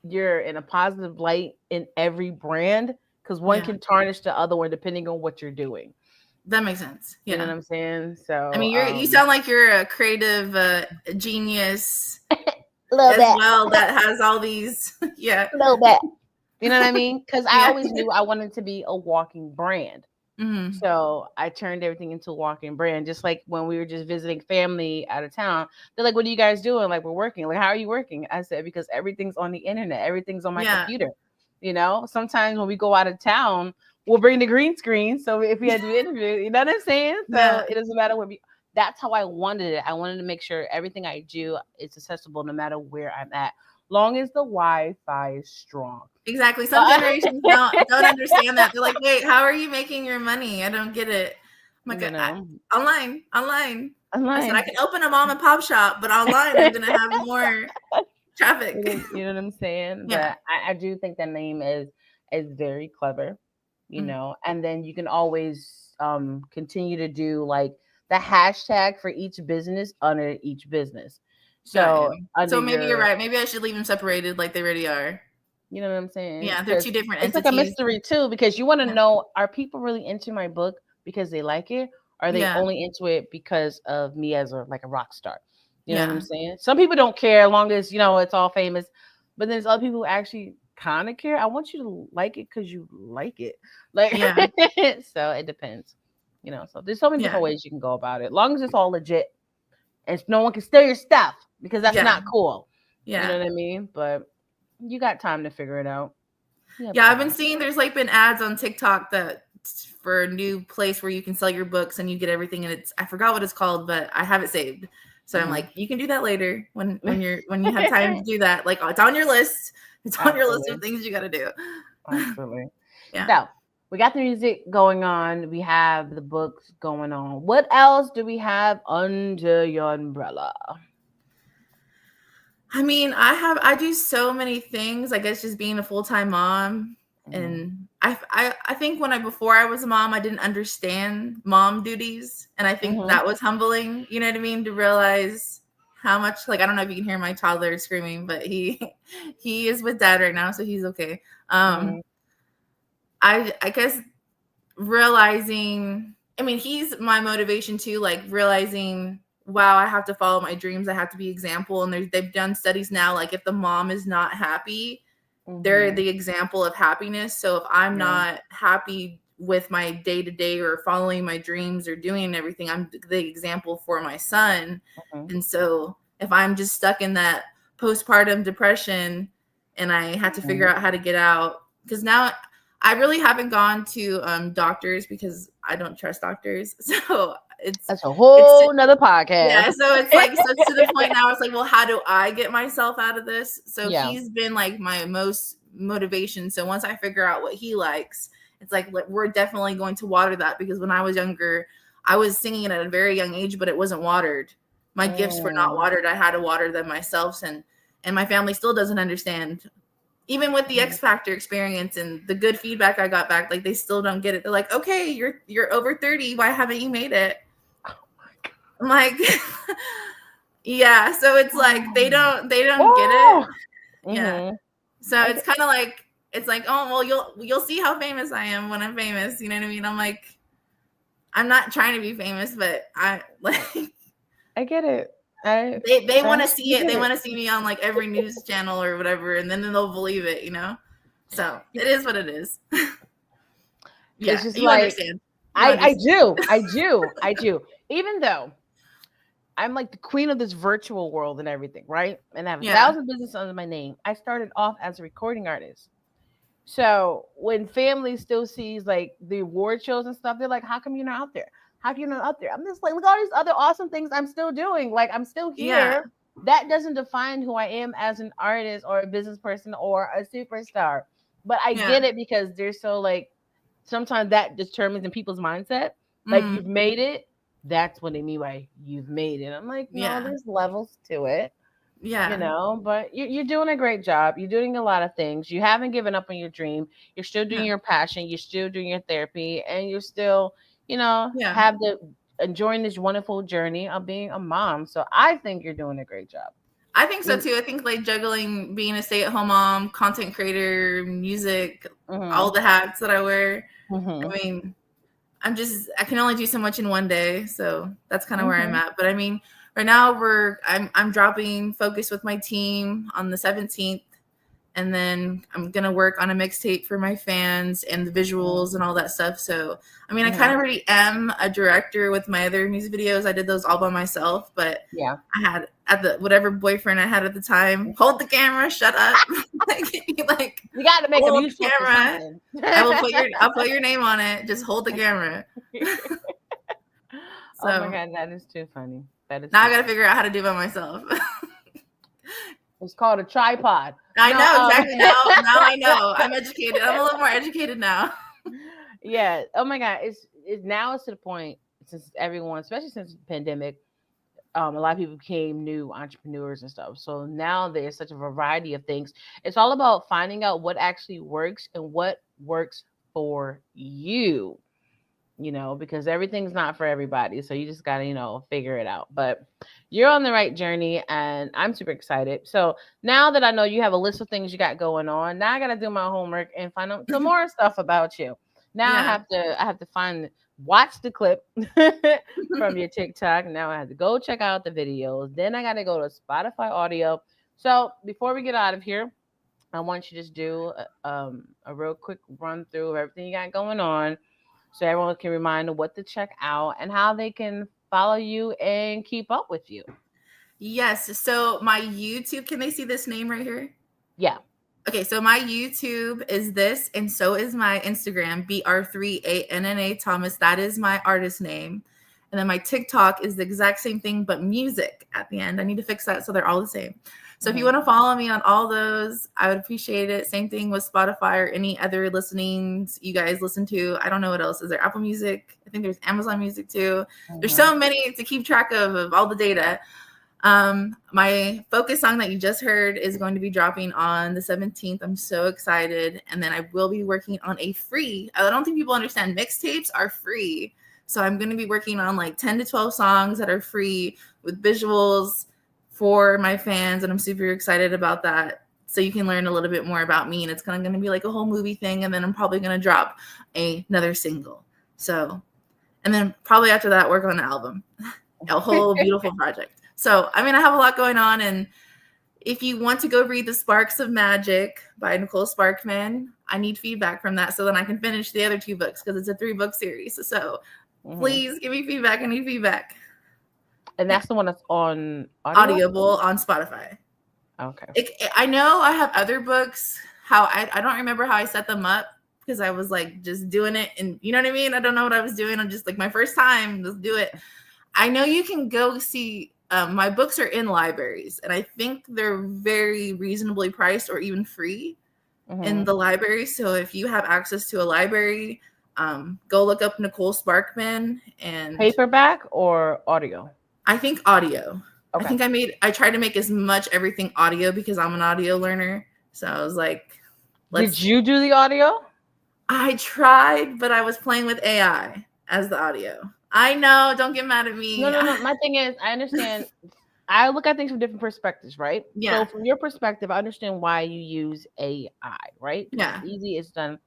you're in a positive light in every brand because one Yeah. can tarnish the other one depending on what you're doing. That makes sense. You know Yeah. what I'm saying? I So mean, you sound like you're a creative genius a little as bit, well that has all these. Yeah. a little bit. You know what I mean? Because I Yeah. always knew I wanted to be a walking brand. Mm-hmm. So I turned everything into a walking brand. Just like when we were just visiting family out of town, they're like, "What are you guys doing?" Like, "We're working." Like, "How are you working?" I said, "Because everything's on the internet. Everything's on my Yeah. computer." You know, sometimes when we go out of town, we'll bring the green screen. So if we had to do an interview, you know what I'm saying? Yeah. So it doesn't matter where we. That's how I wanted it. I wanted to make sure everything I do is accessible no matter where I'm at, long as the Wi-Fi is strong. Exactly. Some generations don't understand that. They're like, "Wait, how are you making your money? I don't get it." I'm like, you know, Online. I'm I said I lying. can open a mom and pop shop, but online I'm gonna have more traffic. You know what I'm saying? Yeah. But I do think the name is very clever, you Mm. know, and then you can always continue to do like the hashtag for each business under each business. Got So you. under So maybe you're your right. Maybe I should leave them separated like they already are. you know what I'm saying? Yeah, they're Because two different it's like a entities. mystery too, because you want to Yeah. know, are people really into my book because they like it? Are they Yeah. only into it because of me as a like a rock star? You know what I'm Yeah. saying? Some people don't care as long as you know it's all famous, but then there's other people who actually kind of care. I want you to like it because you like it. Like Yeah. so it depends. You know, so there's so many Yeah. different ways you can go about it. As long as it's all legit and no one can steal your stuff because that's Yeah. not cool. You Yeah. know what I mean? But you got time to figure it out. You have Yeah, I've been time. seeing there's like been ads on TikTok that for a new place where you can sell your books and you get everything and it's I forgot what it's called, but I have it saved. So I'm like, Mhm. you can do that later when you have time to do that. Like it's on your list. It's on your list of Absolutely. things you gotta do. Absolutely. Yeah. So we got the music going on. We have the books going on. What else do we have under your umbrella? I mean, I do so many things. I guess just being a full-time mom, Mhm. and I think when before I was a mom, I didn't understand mom duties, and I think Mhm. that was humbling. You know what I mean? To realize how much like I don't know if you can hear my toddler screaming, but he he is with dad right now, so he's okay. Mhm. I guess realizing I mean, he's my motivation too, like realizing, wow, I have to follow my dreams. I have to be example. And they've done studies now, like if the mom is not happy, they're Mhm. the example of happiness. So if I'm Yeah. not happy with my day to day or following my dreams or doing everything, I'm the example for my son. Mhm. And so if I'm just stuck in that postpartum depression and I had to figure Mhm. out how to get out, because now I really haven't gone to doctors because I don't trust doctors. So That's a it's whole nother yeah, podcast. so it's like so to the point now it's like, well, how do I get myself out of this? So Yeah. he's been like my most motivation. So once I figure out what he likes, it's like we're definitely going to water that because when I was younger, I was singing at a very young age, but it wasn't watered. My gifts were not Mm. watered. I had to water them myself, and my family still doesn't understand. Even with the Mhm. X Factor experience and the good feedback I got back, like they still don't get it. They're like, okay, you're over 30. Why haven't you made it? I'm like, yeah. So it's like they don't get it. Oh. Yeah. Mhm. So I it's get. kind of like it's like, oh well, you'll see how famous I am when I'm famous. You know what I mean? I'm like, I'm not trying to be famous, but I like I get it. I. they I want to see it. get They it. want to see me on like every news channel or whatever, and then they'll believe it. You know. So it is what it is. It's Yeah, just you like understand. You I understand. do. I do. I do. Even though I'm like the queen of this virtual world and everything, right? And I have a Yeah. thousand businesses under my name. I started off as a recording artist. So when family still sees like the award shows and stuff, they're like, "How come you're not out there? How come you're not out there?" I'm just like, "Look at all these other awesome things I'm still doing. Like I'm still Yeah. here. That doesn't define who I am as an artist or a business person or a superstar. But I Yeah. get it because they're so like sometimes that determines in people's mindset. Like you've made it. That's what they mean by you've made it. I'm like, no, Yeah. there's levels to it. Yeah. But you're doing a great job. You're doing a lot of things. You haven't given up on your dream. You're still doing No. your passion. You're still doing your therapy, and you're still, Yeah. have the enjoying this wonderful journey of being a mom. So I think you're doing a great job. I think so too. I think like juggling being a stay-at-home mom, content creator, music, all the hats that I wear. I mean, I can only do so much in one day, so that's kind of where I'm at. But I mean, right now I'm dropping Focus with my team on the 17th, and then I'm gonna work on a mixtape for my fans and the visuals and all that stuff. So I mean, I kind of already am a director with my other music videos. I did those all by myself, but Yeah. I had at the whatever boyfriend I had at the time, hold the camera, shut up. like You got to make a hold the musical for camera. something. I'll put your name on it. Just hold the camera. Oh my God, that is too funny. That is now I got to figure out how to do it by myself. It's called a tripod. I know exactly. Now I know. I'm educated. I'm a little more educated now. Yeah. Oh my God. It's now it's to the point since everyone, especially since the pandemic, a lot of people became new entrepreneurs and stuff. So now there's such a variety of things. It's all about finding out what actually works and what works for you. Because everything's not for everybody. So you just got to, figure it out. But you're on the right journey and I'm super excited. So now that I know you have a list of things you got going on, now I got to do my homework and find out some more stuff about you. Now I have to watch the clip from your TikTok. Now I have to go check out the videos. Then I got to go to Spotify audio. So before we get out of here, I want you to just do a real quick run through of everything you got going on, so everyone can remind what to check out and how they can follow you and keep up with you. Yes. So my YouTube, can they see this name right here? Yeah. Okay. So my YouTube is this, and so is my Instagram, Br3anna Thomas. That is my artist name. And then my TikTok is the exact same thing, but music at the end. I need to fix that so they're all the same. So if you want to follow me on all those, I would appreciate it. Same thing with Spotify or any other listenings you guys listen to. I don't know what else. Is there Apple Music? I think there's Amazon Music too. There's so many to keep track of all the data. My Focus song that you just heard is going to be dropping on the 17th. I'm so excited. And then I will be working on a free, I don't think people understand, mixtapes are free. So I'm going to be working on like 10 to 12 songs that are free with visuals for my fans, and I'm super excited about that. So you can learn a little bit more about me, and it's kind of going to be like a whole movie thing, and then I'm probably going to drop another single. So, and then probably after that, work on an album, a whole beautiful project. So, I mean, I have a lot going on, and if you want to go read The Sparks of Magic by Nicole Sparkman, I need feedback from that so then I can finish the other 2 books because it's a 3-book series. So please give me feedback. I need feedback. And that's the one that's on Audible on Spotify. Okay. I know I have other books. I don't remember how I set them up because I was like just doing it, and you know what I mean? I don't know what I was doing. I'm just like my first time, let's do it. I know you can go see my books are in libraries, and I think they're very reasonably priced or even free in the library. So if you have access to a library, go look up Nicole Sparkman. And paperback or audio? I think audio. Okay. I think I tried to make as much everything audio because I'm an audio learner. So I was like, did you do the audio? I tried, but I was playing with AI as the audio. I know. Don't get mad at me. No. My thing is, I understand. I look at things from different perspectives, right? Yeah. So from your perspective, I understand why you use AI, right? Yeah. It's easy, it's done.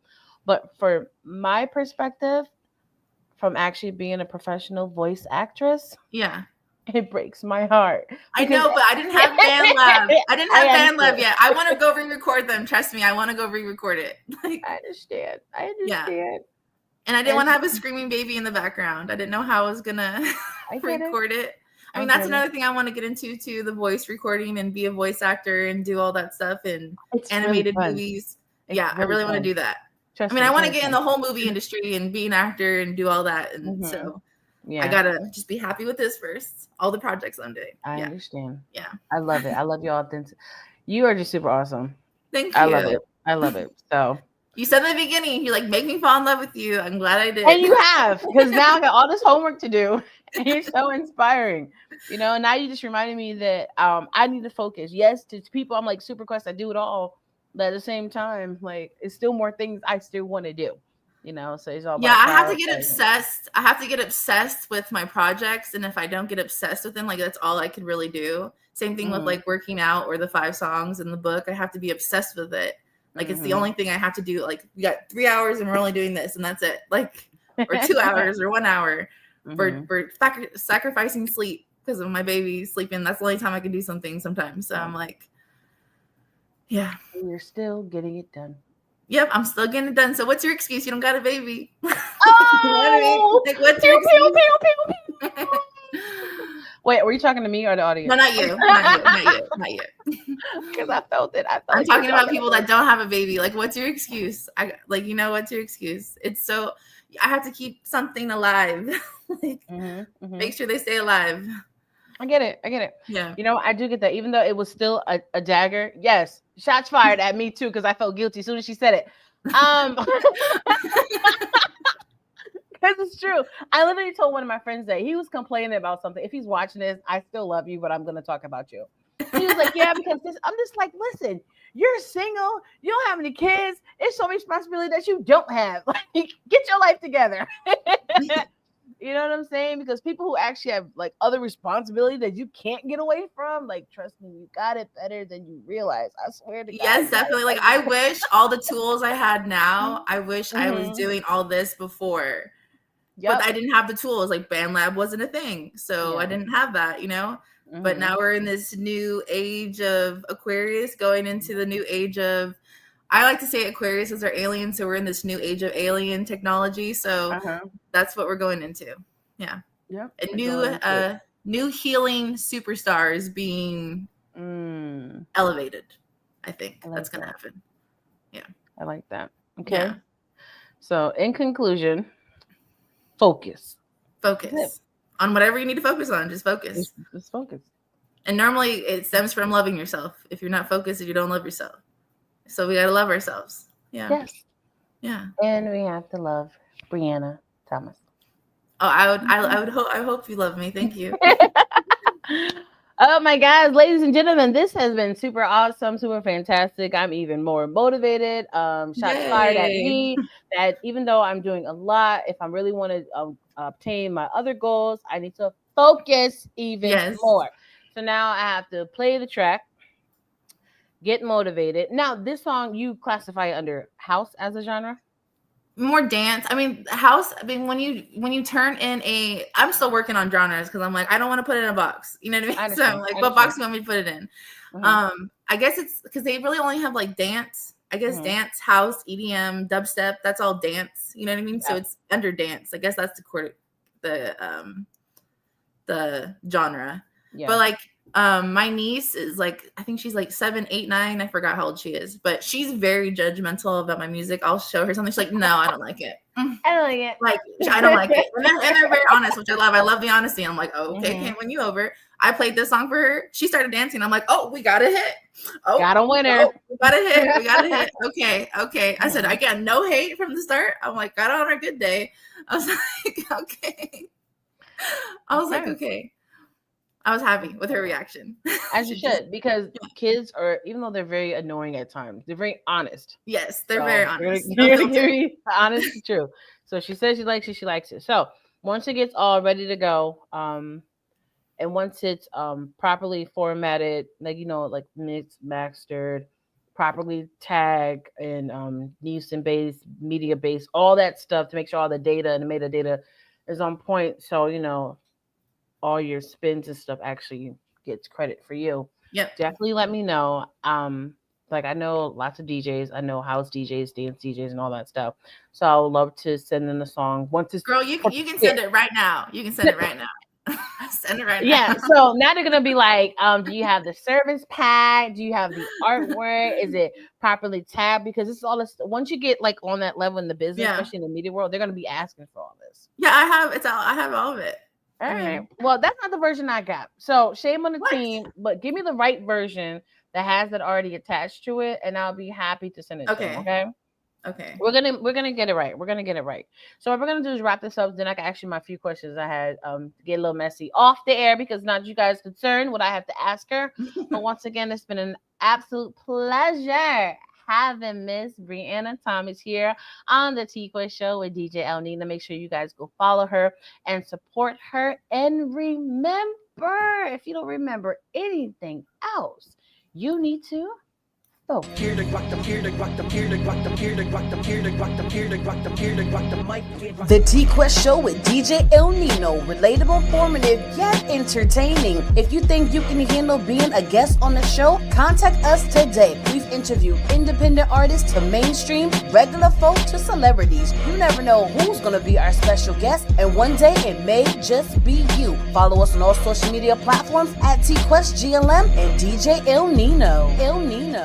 But for my perspective, from actually being a professional voice actress, yeah, it breaks my heart. I know, but I didn't have BandLab. I didn't have BandLab yet. I want to go re-record them. Trust me, I want to go re-record it. I understand. Yeah. And I didn't want to have a screaming baby in the background. I didn't know how I was gonna record it. I mean, that's another thing I want to get into too, the voice recording and be a voice actor and do all that stuff and animated movies. Yeah, I really want to do that. I mean, I want to get in the whole movie industry and be an actor and do all that. And so I gotta just be happy with this first. All the projects I'm doing. I understand. Yeah. I love it. I love your authentic. You are just super awesome. Thank you. I love it. I love it. So you said in the beginning, you like make me fall in love with you. I'm glad I did. and you have, because now I got all this homework to do, and you're so inspiring. Now you just reminded me that I need to focus. Yes, to people, I'm like Super Quest, I do it all, but at the same time, like it's still more things I still want to do. So it's all Yeah, about I have to get prioritizing. obsessed. I have to get obsessed with my projects, and if I don't get obsessed with them, like that's all I could really do. Same thing with like working out or the 5 songs in the book. I have to be obsessed with it. Like it's the only thing I have to do. Like we got 3 hours and we're only doing this, and that's it. Like or 2 hours or 1 hour for sacrificing sleep because of my baby sleeping. That's the only time I can do something sometimes. So I'm like, yeah. You're still getting it done. Yep, I'm still getting it done. So what's your excuse? You don't got a baby. Oh, you know what I mean? Like, what's your excuse? Wait, were you talking to me or the audience? No, not you. Not you. Because I felt it. I'm talking about people that don't have a baby. Like, what's your excuse? What's your excuse? It's so I have to keep something alive. Make sure they stay alive. I get it. Yeah. I do get that. Even though it was still a dagger. Yes. Shots fired at me too, because I felt guilty as soon as she said it. Because it's true. I literally told one of my friends that he was complaining about something. If he's watching this, I still love you, but I'm going to talk about you. He was like, yeah, because I'm just like, listen, you're single. You don't have any kids. It's so much responsibility that you don't have. Like, get your life together. You know what I'm saying? Because people who actually have like other responsibility that you can't get away from, like, trust me, you got it better than you realize. I swear to God. Yes, definitely. Like, I wish all the tools I had now, I wish I was doing all this before. Yep. But I didn't have the tools. Like, BandLab wasn't a thing. So I didn't have that, But now we're in this new age of Aquarius, going into the new age of, I like to say Aquarius is our alien. So we're in this new age of alien technology. So that's what we're going into. Yeah. Yep. And new healing superstars being elevated. I think that's going to happen. Yeah. I like that. Okay. Yeah. So in conclusion, focus on whatever you need to focus on. Just focus. Just focus. And normally it stems from loving yourself. If you're not focused, you don't love yourself. So we got to love ourselves. Yeah. Yes. Yeah. And we have to love Br3anna Thomas. Oh, I hope you love me. Thank you. Oh my God, ladies and gentlemen, this has been super awesome, super fantastic. I'm even more motivated. Shots fired at me that even though I'm doing a lot, if I really want to obtain my other goals, I need to focus even more. So now I have to play the track, get motivated. Now, this song, you classify it under house as a genre? More dance. I mean, house. I mean, when you turn in I'm still working on genres because I'm like, I don't want to put it in a box. You know what I mean? So I'm like, what box do you want me to put it in? I guess it's because they really only have like dance. I guess dance, house, EDM, dubstep. That's all dance. You know what I mean? Yeah. So it's under dance. I guess that's the genre. Yeah. But like, my niece is like, I think she's like 7, 8, 9. I forgot how old she is, but she's very judgmental about my music. I'll show her something. She's like, no, I don't like it. I don't like it. Like, I don't like it. And they're very honest, which I love. I love the honesty. I'm like, oh, okay, can't win you over. I played this song for her. She started dancing. I'm like, oh, we got a hit. Oh, got a winner. Oh, we got a hit. Okay. I said, I got no hate from the start. I'm like, got on a good day. I was like, okay. Okay. I was happy with her reaction. As you should, because kids are, even though they're very annoying at times, they're very honest. Yes, they're very honest. Very honest and true. So she says she likes it, she likes it. So once it gets all ready to go, and once it's properly formatted, like, like mixed, mastered, properly tagged, and Nielsen-based, media-based, all that stuff to make sure all the data and the metadata is on point. So, all your spins and stuff actually gets credit for you. Yep. Definitely let me know. Like, I know lots of DJs. I know house DJs, dance DJs, and all that stuff. So I would love to send them the song. Once it's girl, you can send it right now. You can send it right now. Send it right now. Yeah. So now they're gonna be like, do you have the service pack? Do you have the artwork? Is it properly tabbed? Because this is all this. Once you get like on that level in the business, especially in the media world, they're gonna be asking for all this. Yeah, I have all of it. All right. Well, that's not the version I got. So shame on the team, but give me the right version that has it already attached to it, and I'll be happy to send it to them. Okay. Okay. We're gonna get it right. We're gonna get it right. So what we're gonna do is wrap this up. Then I can ask you my few questions I had to get a little messy off the air because not you guys concerned what I have to ask her. But once again, it's been an absolute pleasure having Miss Br3anna Thomas here on the T-Quest show with DJ ILL NINO. Make sure you guys go follow her and support her. And remember, if you don't remember anything else, you need to The T-Quest show with DJ ILL NINO. Relatable, informative, yet entertaining. If you think you can handle being a guest on the show, contact us today. We've interviewed independent artists to mainstream, regular folk to celebrities. You never know who's going to be our special guest, and one day it may just be you. Follow us on all social media platforms at TQuestGLM and DJ ILL NINO. ILL NINO.